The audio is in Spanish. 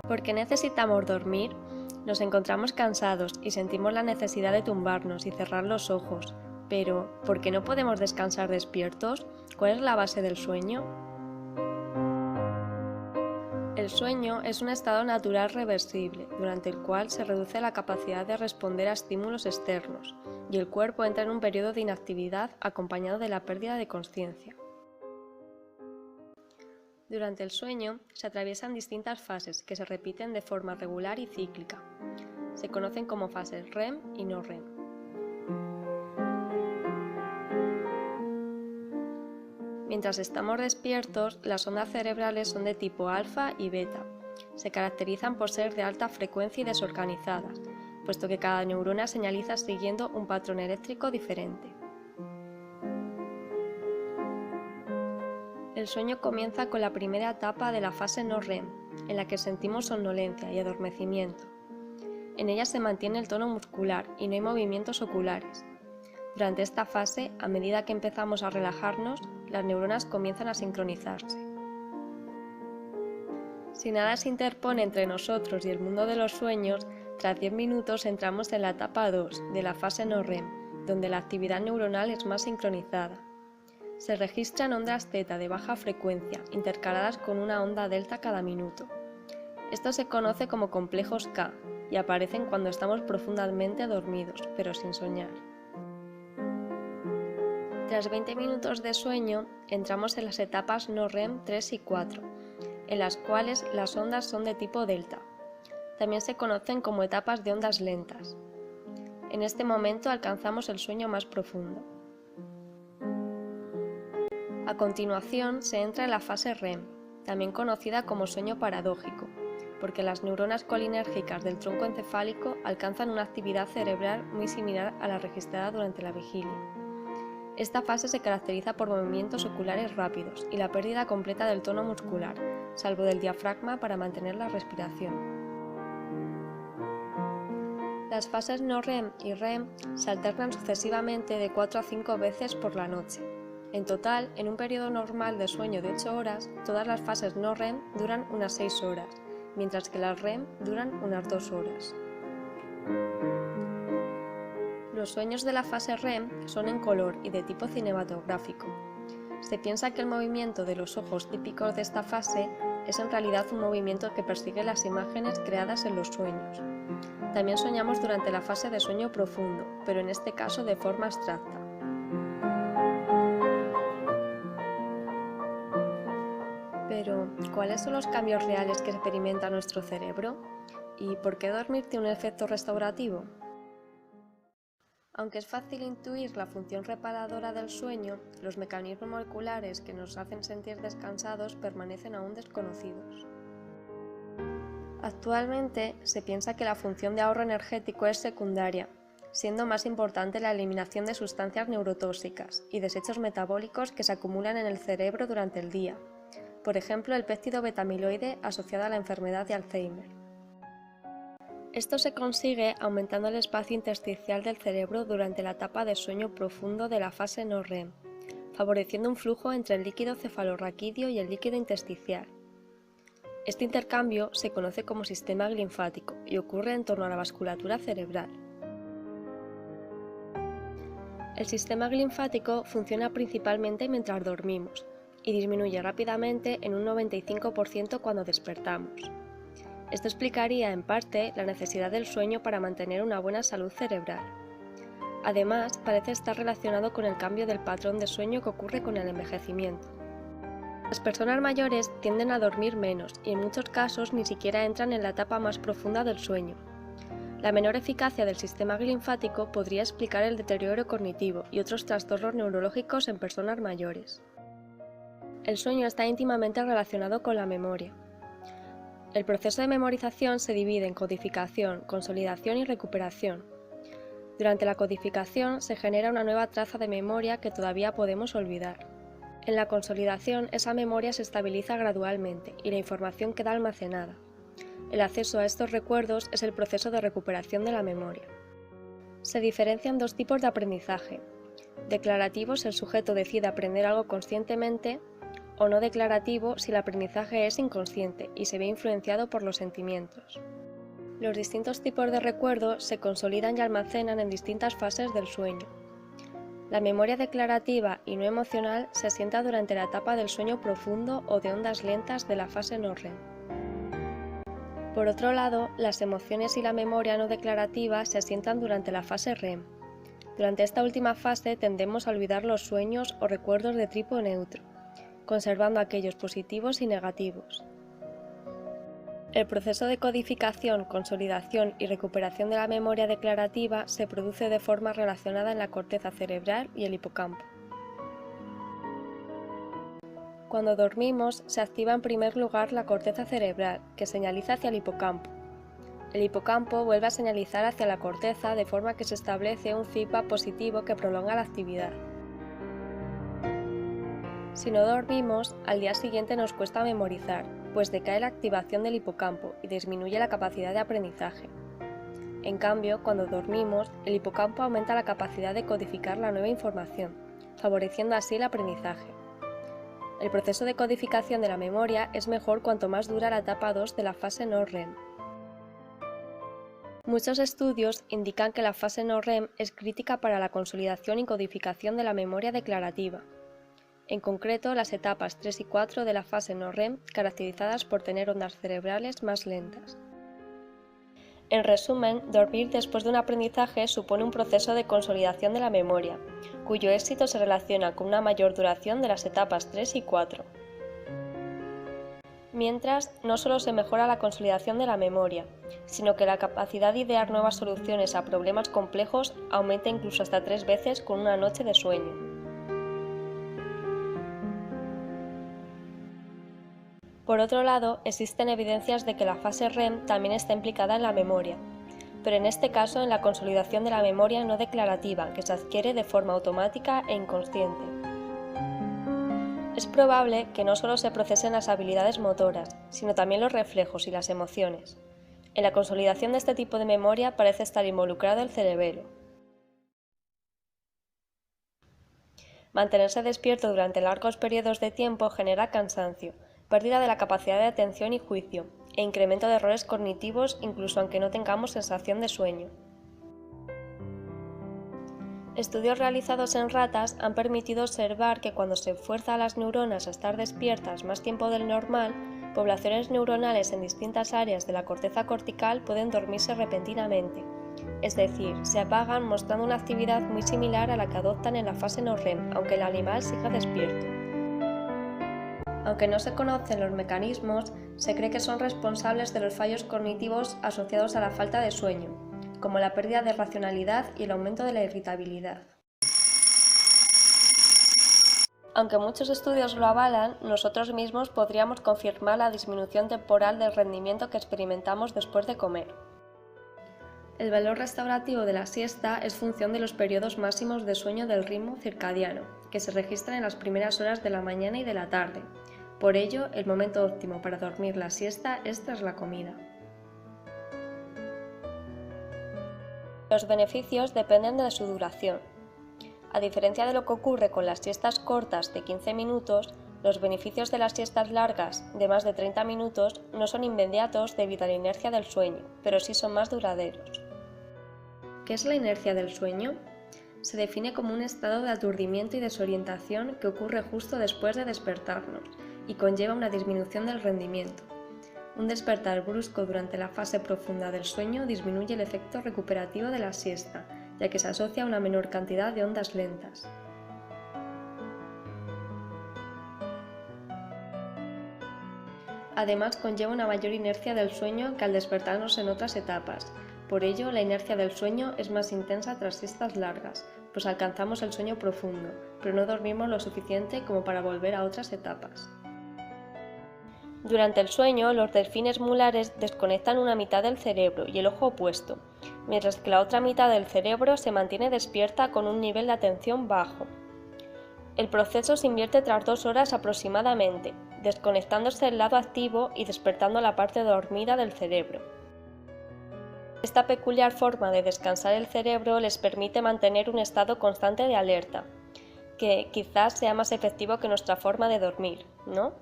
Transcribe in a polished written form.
¿Por qué necesitamos dormir? Nos encontramos cansados y sentimos la necesidad de tumbarnos y cerrar los ojos. Pero, ¿por qué no podemos descansar despiertos? ¿Cuál es la base del sueño? El sueño es un estado natural reversible, durante el cual se reduce la capacidad de responder a estímulos externos, y el cuerpo entra en un periodo de inactividad acompañado de la pérdida de consciencia. Durante el sueño se atraviesan distintas fases que se repiten de forma regular y cíclica. Se conocen como fases REM y no REM. Mientras estamos despiertos, las ondas cerebrales son de tipo alfa y beta. Se caracterizan por ser de alta frecuencia y desorganizadas, puesto que cada neurona señaliza siguiendo un patrón eléctrico diferente. El sueño comienza con la primera etapa de la fase no REM, en la que sentimos somnolencia y adormecimiento. En ella se mantiene el tono muscular y no hay movimientos oculares. Durante esta fase, a medida que empezamos a relajarnos, las neuronas comienzan a sincronizarse. Si nada se interpone entre nosotros y el mundo de los sueños, tras 10 minutos entramos en la etapa 2 de la fase no REM, donde la actividad neuronal es más sincronizada. Se registran ondas θ de baja frecuencia, intercaladas con una onda delta cada minuto. Esto se conoce como complejos K y aparecen cuando estamos profundamente dormidos, pero sin soñar. Tras 20 minutos de sueño, entramos en las etapas no REM 3 y 4, en las cuales las ondas son de tipo delta. También se conocen como etapas de ondas lentas. En este momento alcanzamos el sueño más profundo. A continuación se entra en la fase REM, también conocida como sueño paradójico, porque las neuronas colinérgicas del tronco encefálico alcanzan una actividad cerebral muy similar a la registrada durante la vigilia. Esta fase se caracteriza por movimientos oculares rápidos y la pérdida completa del tono muscular, salvo del diafragma para mantener la respiración. Las fases no REM y REM se alternan sucesivamente de 4 a 5 veces por la noche. En total, en un periodo normal de sueño de 8 horas, todas las fases no REM duran unas 6 horas, mientras que las REM duran unas 2 horas. Los sueños de la fase REM son en color y de tipo cinematográfico. Se piensa que el movimiento de los ojos típicos de esta fase es en realidad un movimiento que persigue las imágenes creadas en los sueños. También soñamos durante la fase de sueño profundo, pero en este caso de forma abstracta. Pero, ¿cuáles son los cambios reales que experimenta nuestro cerebro? ¿Y por qué dormir tiene un efecto restaurativo? Aunque es fácil intuir la función reparadora del sueño, los mecanismos moleculares que nos hacen sentir descansados permanecen aún desconocidos. Actualmente se piensa que la función de ahorro energético es secundaria, siendo más importante la eliminación de sustancias neurotóxicas y desechos metabólicos que se acumulan en el cerebro durante el día, por ejemplo el péptido beta-amiloide asociado a la enfermedad de Alzheimer. Esto se consigue aumentando el espacio intersticial del cerebro durante la etapa de sueño profundo de la fase no REM, favoreciendo un flujo entre el líquido cefalorraquídeo y el líquido intersticial. Este intercambio se conoce como sistema linfático y ocurre en torno a la vasculatura cerebral. El sistema linfático funciona principalmente mientras dormimos y disminuye rápidamente en un 95% cuando despertamos. Esto explicaría, en parte, la necesidad del sueño para mantener una buena salud cerebral. Además, parece estar relacionado con el cambio del patrón de sueño que ocurre con el envejecimiento. Las personas mayores tienden a dormir menos y en muchos casos ni siquiera entran en la etapa más profunda del sueño. La menor eficacia del sistema linfático podría explicar el deterioro cognitivo y otros trastornos neurológicos en personas mayores. El sueño está íntimamente relacionado con la memoria. El proceso de memorización se divide en codificación, consolidación y recuperación. Durante la codificación se genera una nueva traza de memoria que todavía podemos olvidar. En la consolidación, esa memoria se estabiliza gradualmente y la información queda almacenada. El acceso a estos recuerdos es el proceso de recuperación de la memoria. Se diferencian dos tipos de aprendizaje. Declarativos, el sujeto decide aprender algo conscientemente, o no declarativo si el aprendizaje es inconsciente y se ve influenciado por los sentimientos. Los distintos tipos de recuerdo se consolidan y almacenan en distintas fases del sueño. La memoria declarativa y no emocional se asienta durante la etapa del sueño profundo o de ondas lentas de la fase no REM. Por otro lado, las emociones y la memoria no declarativa se asientan durante la fase REM. Durante esta última fase tendemos a olvidar los sueños o recuerdos de tipo neutro, conservando aquellos positivos y negativos. El proceso de codificación, consolidación y recuperación de la memoria declarativa se produce de forma relacionada en la corteza cerebral y el hipocampo. Cuando dormimos, se activa en primer lugar la corteza cerebral, que señaliza hacia el hipocampo. El hipocampo vuelve a señalizar hacia la corteza de forma que se establece un feedback positivo que prolonga la actividad. Si no dormimos, al día siguiente nos cuesta memorizar, pues decae la activación del hipocampo y disminuye la capacidad de aprendizaje. En cambio, cuando dormimos, el hipocampo aumenta la capacidad de codificar la nueva información, favoreciendo así el aprendizaje. El proceso de codificación de la memoria es mejor cuanto más dura la etapa 2 de la fase no REM. Muchos estudios indican que la fase no REM es crítica para la consolidación y codificación de la memoria declarativa. En concreto, las etapas 3 y 4 de la fase no REM, caracterizadas por tener ondas cerebrales más lentas. En resumen, dormir después de un aprendizaje supone un proceso de consolidación de la memoria, cuyo éxito se relaciona con una mayor duración de las etapas 3 y 4. Mientras, no solo se mejora la consolidación de la memoria, sino que la capacidad de idear nuevas soluciones a problemas complejos aumenta incluso hasta 3 veces con una noche de sueño. Por otro lado, existen evidencias de que la fase REM también está implicada en la memoria, pero en este caso en la consolidación de la memoria no declarativa, que se adquiere de forma automática e inconsciente. Es probable que no solo se procesen las habilidades motoras, sino también los reflejos y las emociones. En la consolidación de este tipo de memoria parece estar involucrado el cerebelo. Mantenerse despierto durante largos periodos de tiempo genera cansancio, pérdida de la capacidad de atención y juicio, e incremento de errores cognitivos incluso aunque no tengamos sensación de sueño. Estudios realizados en ratas han permitido observar que cuando se fuerza a las neuronas a estar despiertas más tiempo del normal, poblaciones neuronales en distintas áreas de la corteza cortical pueden dormirse repentinamente, es decir, se apagan mostrando una actividad muy similar a la que adoptan en la fase no REM, aunque el animal siga despierto. Aunque no se conocen los mecanismos, se cree que son responsables de los fallos cognitivos asociados a la falta de sueño, como la pérdida de racionalidad y el aumento de la irritabilidad. Aunque muchos estudios lo avalan, nosotros mismos podríamos confirmar la disminución temporal del rendimiento que experimentamos después de comer. El valor restaurativo de la siesta es función de los periodos máximos de sueño del ritmo circadiano, que se registran en las primeras horas de la mañana y de la tarde. Por ello, el momento óptimo para dormir la siesta es tras la comida. Los beneficios dependen de su duración. A diferencia de lo que ocurre con las siestas cortas de 15 minutos, los beneficios de las siestas largas de más de 30 minutos no son inmediatos debido a la inercia del sueño, pero sí son más duraderos. ¿Qué es la inercia del sueño? Se define como un estado de aturdimiento y desorientación que ocurre justo después de despertarnos y conlleva una disminución del rendimiento. Un despertar brusco durante la fase profunda del sueño disminuye el efecto recuperativo de la siesta, ya que se asocia a una menor cantidad de ondas lentas. Además, conlleva una mayor inercia del sueño que al despertarnos en otras etapas. Por ello, la inercia del sueño es más intensa tras siestas largas, pues alcanzamos el sueño profundo, pero no dormimos lo suficiente como para volver a otras etapas. Durante el sueño, los delfines mulares desconectan una mitad del cerebro y el ojo opuesto, mientras que la otra mitad del cerebro se mantiene despierta con un nivel de atención bajo. El proceso se invierte tras 2 horas aproximadamente, desconectándose el lado activo y despertando la parte dormida del cerebro. Esta peculiar forma de descansar el cerebro les permite mantener un estado constante de alerta. que quizás sea más efectivo que nuestra forma de dormir, ¿no?